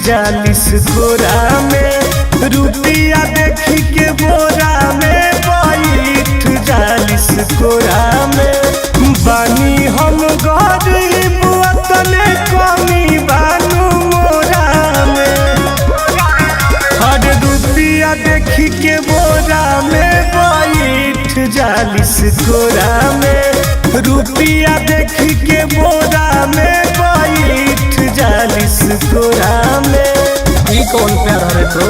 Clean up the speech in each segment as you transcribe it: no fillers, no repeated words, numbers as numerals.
40 गोरा में रुपया देखी के बोरा में बैठ 40 गोरा में बानी हम गरीब तने कमी बानू मोरा में हर रुपया देखी के बोरा में बैठ 40 गोरा में रुपया देखी के बोरा में बैठ 40 गोरा में। ई कौन प्यार हरे तो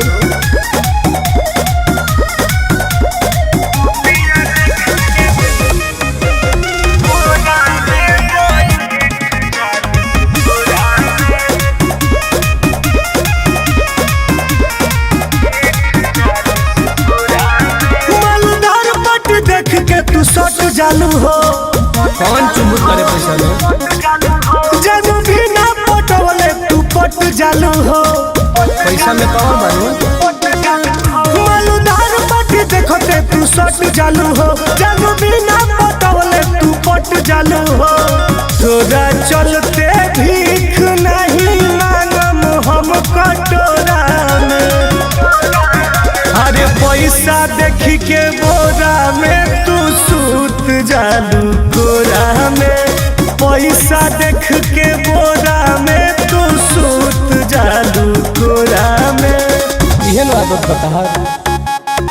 देख के तू सट जालू हो कौन चुमुर करे पैसा में जब भी ना पटवले तू पट जालू हो पैसा में कौन बनू मालूदार पट देखो ते तू सट जालू हो जब भी ना पटवले तू पट जालू हो तोरा चलते भीख नहीं मांगम हम कटोरा में अरे पैसा देखी के बोरा में तू सूत जालू गोरा में पैसा देख के बोरा में तू सूत जालू गोरा में। इहे ना आदत बता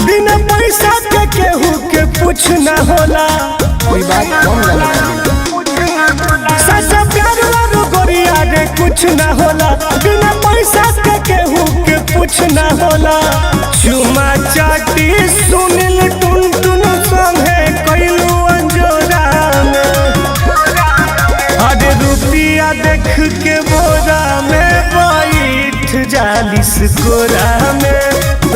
बिना पैसा के केहू के कुछ न होला कोई बात कौन जाने सच्चा प्यार वालो गोरिया रे कुछ न होला बिना पैसा के केहू के कुछ न होला चुमा चाटी सुनिल टुन टुन संगे कइलू अंजोरा में अरे रुपया देख के बोरा में बैठ 40 गोरा में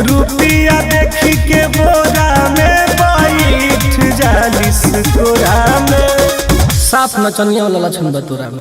रुपया देखी के बोरा में बैठ 40 गोरा में। साफ नचनिया वाला लक्षण बतोरा में।